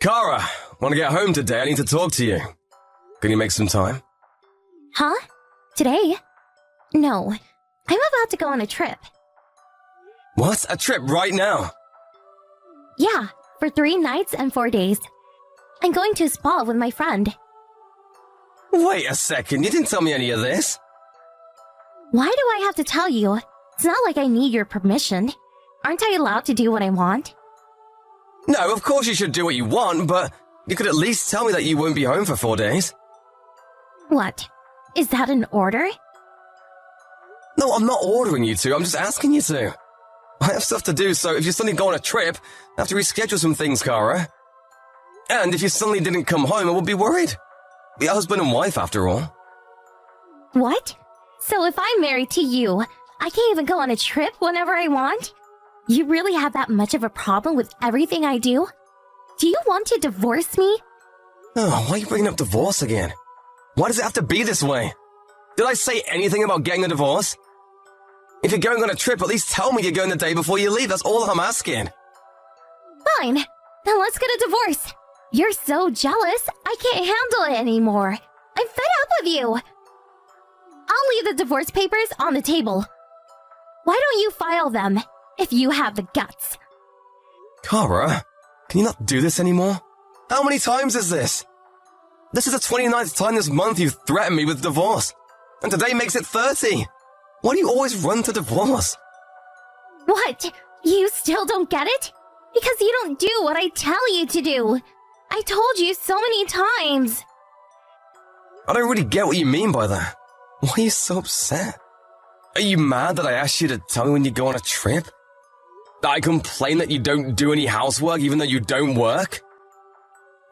Kara, want to get home today? I need to talk to you. Can you make some time? Huh? Today? No. I'm about to go on a trip. What? A trip right now? Yeah, for 3 nights and 4 days. I'm going to a spa with my friend. Wait a second, you didn't tell me any of this. Why do I have to tell you? It's not like I need your permission. Aren't I allowed to do what I want? No, of course you should do what you want, but you could at least tell me that you won't be home for 4 days. What? Is that an order? No, I'm not ordering you to, I'm just asking you to. I have stuff to do, so if you suddenly go on a trip, I have to reschedule some things, Kara. And if you suddenly didn't come home, I would be worried. We're husband and wife, after all. What? So if I'm married to you, I can't even go on a trip whenever I want? You really have that much of a problem with everything I do? Do you want to divorce me? Oh, why are you bringing up divorce again? Why does it have to be this way? Did I say anything about getting a divorce? If you're going on a trip, at least tell me you're going the day before you leave. That's all I'm asking. Fine. Then let's get a divorce. You're so jealous, I can't handle it anymore. I'm fed up with you. I'll leave the divorce papers on the table. Why don't you file them, if you have the guts? Kara, can you not do this anymore? How many times is this? This is the 29th time this month you've threatened me with divorce. And today makes it 30. Why do you always run to divorce? What? You still don't get it? Because you don't do what I tell you to do. I told you so many times. I don't really get what you mean by that. Why are you so upset? Are you mad that I asked you to tell me when you go on a trip? That I complain that you don't do any housework even though you don't work?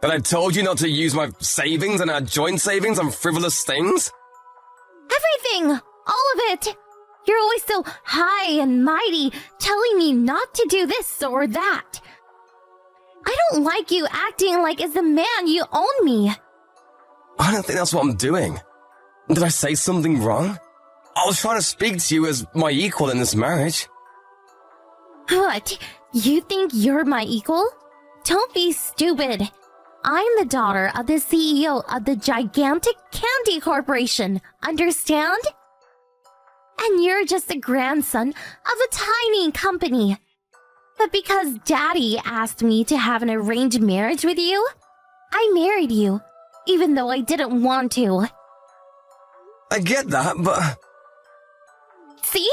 That I told you not to use my savings and our joint savings on frivolous things? Everything! All of it! You're always so high and mighty, telling me not to do this or that. I don't like you acting like as the man you own me. I don't think that's what I'm doing. Did I say something wrong? I was trying to speak to you as my equal in this marriage. What? You think you're my equal? Don't be stupid. I'm the daughter of the CEO of the gigantic candy corporation, understand? And you're just the grandson of a tiny company. But because Daddy asked me to have an arranged marriage with you, I married you, even though I didn't want to. I get that, but... See?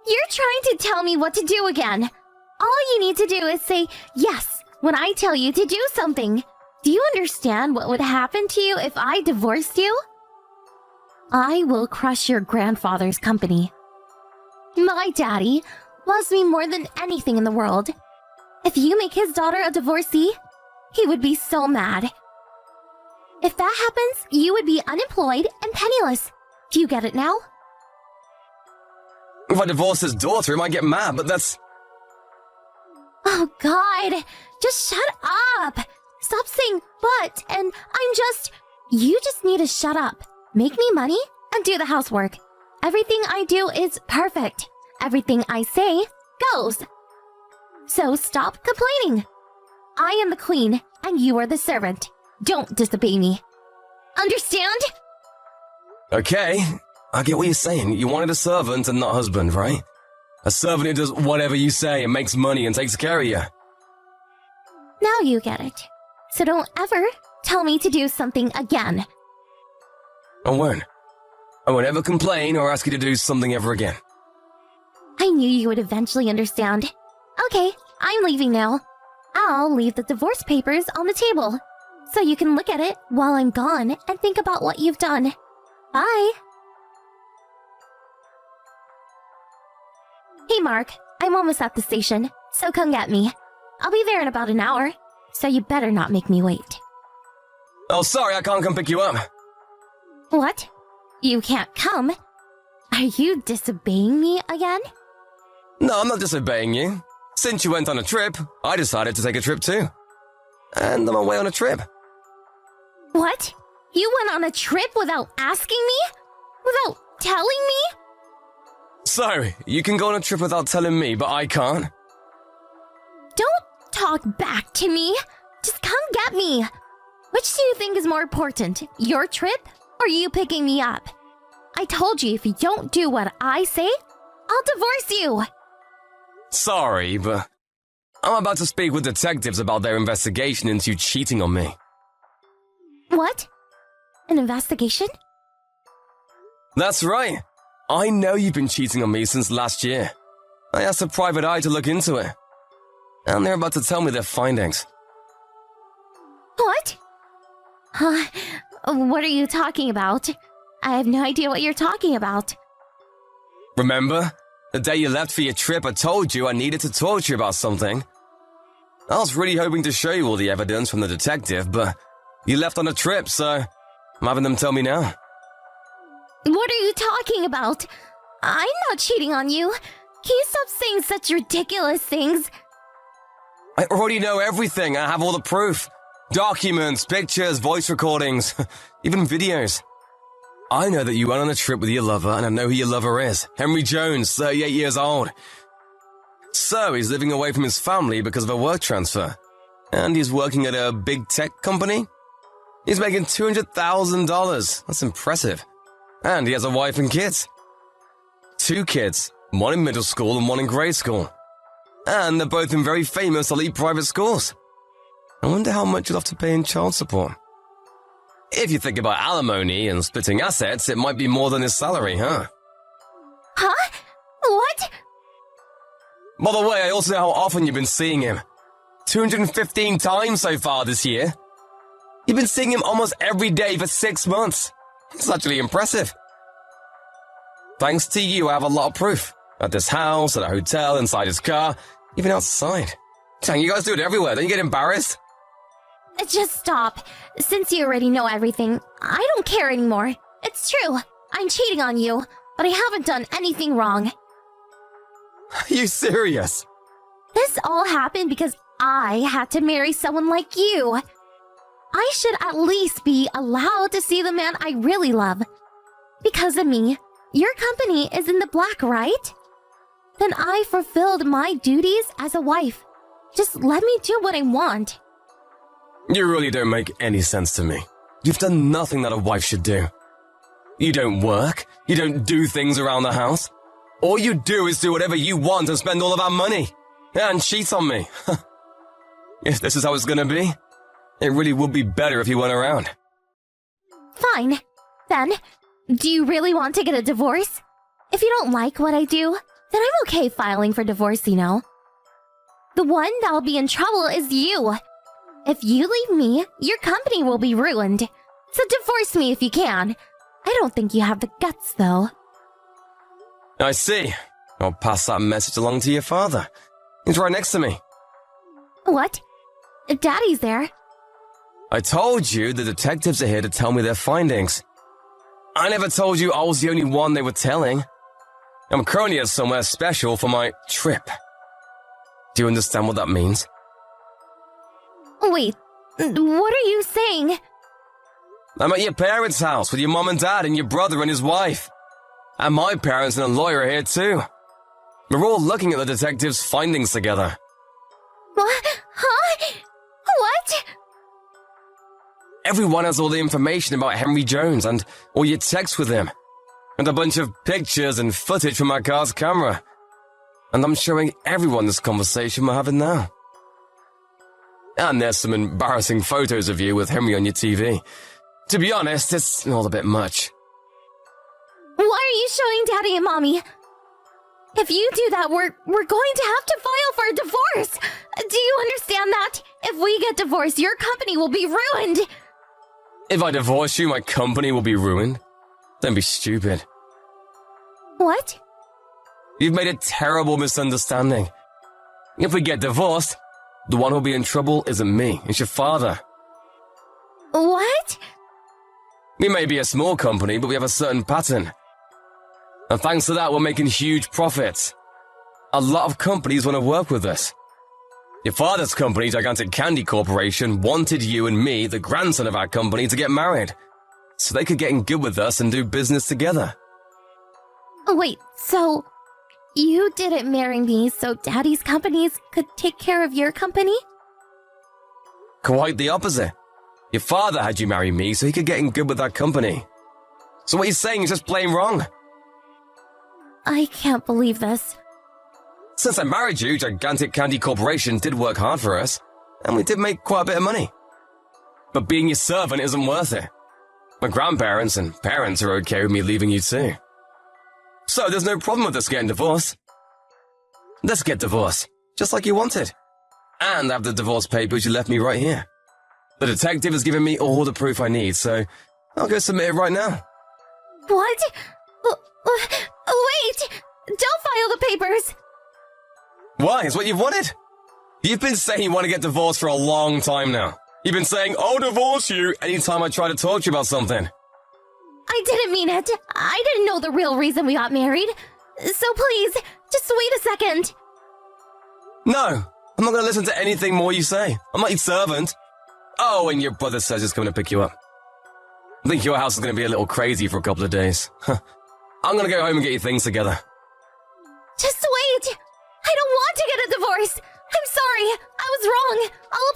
You're trying to tell me what to do again. All you need to do is say yes when I tell you to do something. Do you understand what would happen to you if I divorced you? I will crush your grandfather's company. My daddy loves me more than anything in the world. If you make his daughter a divorcee, he would be so mad. If that happens, you would be unemployed and penniless. Do you get it now? If I divorce his daughter, he might get mad, but that's... Oh, God. Just shut up. Stop saying but, and I'm just... You just need to shut up. Make me money and do the housework. Everything I do is perfect. Everything I say goes. So stop complaining. I am the queen and you are the servant. Don't disobey me. Understand? Okay, I get what you're saying. You wanted a servant and not husband, right? A servant who does whatever you say and makes money and takes care of you. Now you get it. So don't ever tell me to do something again. I won't. I won't ever complain or ask you to do something ever again. I knew you would eventually understand. Okay, I'm leaving now. I'll leave the divorce papers on the table, so you can look at it while I'm gone and think about what you've done. Bye! Hey Mark, I'm almost at the station, so come get me. I'll be there in about an hour, so you better not make me wait. Oh, sorry, I can't come pick you up. What? You can't come? Are you disobeying me again? No, I'm not disobeying you. Since you went on a trip, I decided to take a trip too. And I'm away on a trip. What? You went on a trip without asking me? Without telling me? So, you can go on a trip without telling me, but I can't? Don't talk back to me. Just come get me. Which do you think is more important, your trip or you picking me up? I told you if you don't do what I say, I'll divorce you. Sorry, but I'm about to speak with detectives about their investigation into you cheating on me. What? An investigation? That's right. I know you've been cheating on me since last year. I asked a private eye to look into it. And they're about to tell me their findings. What? What are you talking about? I have no idea what you're talking about. Remember? The day you left for your trip, I told you I needed to talk to you about something. I was really hoping to show you all the evidence from the detective, but you left on a trip, so I'm having them tell me now. What are you talking about? I'm not cheating on you. Can you stop saying such ridiculous things? I already know everything. I have all the proof. Documents, pictures, voice recordings, even videos. I know that you went on a trip with your lover, and I know who your lover is. Henry Jones, 38 years old. So, he's living away from his family because of a work transfer. And he's working at a big tech company. He's making $200,000. That's impressive. And he has a wife and kids. 2 kids, one in middle school and one in grade school. And they're both in very famous elite private schools. I wonder how much you'll have to pay in child support. If you think about alimony and splitting assets, it might be more than his salary, huh? Huh? What? By the way, I also know how often you've been seeing him. 215 times so far this year. You've been seeing him almost every day for 6 months. It's actually impressive. Thanks to you, I have a lot of proof. At this house, at a hotel, inside his car, even outside. Dang, you guys do it everywhere. Don't you get embarrassed? Just stop. Since you already know everything, I don't care anymore. It's true. I'm cheating on you, but I haven't done anything wrong. Are you serious? This all happened because I had to marry someone like you. I should at least be allowed to see the man I really love. Because of me, your company is in the black, right? Then I fulfilled my duties as a wife. Just let me do what I want. You really don't make any sense to me. You've done nothing that a wife should do. You don't work. You don't do things around the house. All you do is do whatever you want and spend all of our money. And cheat on me. If this is how it's gonna be, it really would be better if you weren't around. Fine. Then, do you really want to get a divorce? If you don't like what I do, then I'm okay filing for divorce, you know. The one that'll be in trouble is you. If you leave me, your company will be ruined. So divorce me if you can. I don't think you have the guts, though. I see. I'll pass that message along to your father. He's right next to me. What? Daddy's there. I told you the detectives are here to tell me their findings. I never told you I was the only one they were telling. I'm currently at somewhere special for my trip. Do you understand what that means? Wait, what are you saying? I'm at your parents' house with your mom and dad and your brother and his wife. And my parents and a lawyer are here too. We're all looking at the detectives' findings together. What? Huh? What? Everyone has all the information about Henry Jones and all your texts with him. And a bunch of pictures and footage from my car's camera. And I'm showing everyone this conversation we're having now. And there's some embarrassing photos of you with Henry on your TV. To be honest, it's all a bit much. Why are you showing Daddy and Mommy? If you do that, we're going to have to file for a divorce. Do you understand that? If we get divorced, your company will be ruined. If I divorce you, my company will be ruined? Don't be stupid. What? You've made a terrible misunderstanding. If we get divorced, the one who'll be in trouble isn't me, it's your father. What? We may be a small company, but we have a certain pattern. And thanks to that, we're making huge profits. A lot of companies want to work with us. Your father's company, Gigantic Candy Corporation, wanted you and me, the grandson of our company, to get married. So they could get in good with us and do business together. Wait, so you didn't marry me so Daddy's companies could take care of your company? Quite the opposite. Your father had you marry me so he could get in good with that company. So what you're saying is just plain wrong. I can't believe this. Since I married you, Gigantic Candy Corporation did work hard for us, and we did make quite a bit of money. But being your servant isn't worth it. My grandparents and parents are okay with me leaving you too. So there's no problem with us getting divorced. Let's get divorced, just like you wanted. And have the divorce papers you left me right here. The detective has given me all the proof I need, so I'll go submit it right now. What? Wait! Don't file the papers! Why? It's what you've wanted. You've been saying you want to get divorced for a long time now. You've been saying, I'll divorce you anytime I try to talk to you about something. I didn't mean it. I didn't know the real reason we got married. So please, just wait a second. No, I'm not going to listen to anything more you say. I'm not your servant. Oh, and your brother says he's coming to pick you up. I think your house is going to be a little crazy for a couple of days. I'm going to go home and get your things together. Just wait. I don't want to get a divorce. I'm sorry. I was wrong. I'll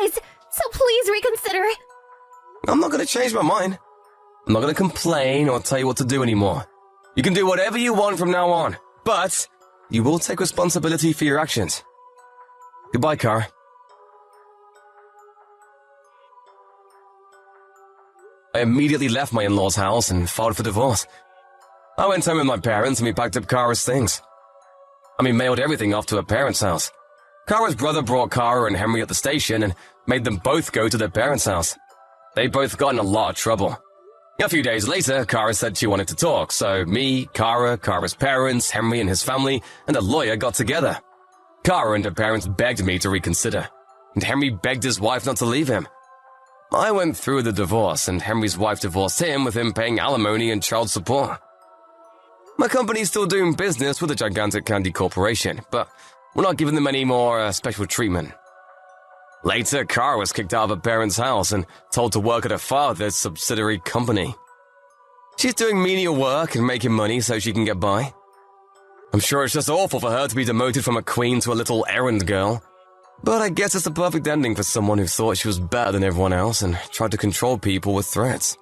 apologize. So please reconsider. I'm not going to change my mind. I'm not going to complain or tell you what to do anymore. You can do whatever you want from now on, but you will take responsibility for your actions. Goodbye, Kara. I immediately left my in-laws' house and filed for divorce. I went home with my parents and we packed up Kara's things. We mailed everything off to her parents' house. Kara's brother brought Kara and Henry at the station and made them both go to their parents' house. They both got in a lot of trouble. A few days later, Kara said she wanted to talk, so me, Kara, Kara's parents, Henry and his family, and a lawyer got together. Kara and her parents begged me to reconsider, and Henry begged his wife not to leave him. I went through the divorce, and Henry's wife divorced him with him paying alimony and child support. My company's still doing business with the Gigantic Candy Corporation, but we're not giving them any more special treatment. Later, Kara was kicked out of her parents' house and told to work at her father's subsidiary company. She's doing menial work and making money so she can get by. I'm sure it's just awful for her to be demoted from a queen to a little errand girl. But I guess it's the perfect ending for someone who thought she was better than everyone else and tried to control people with threats.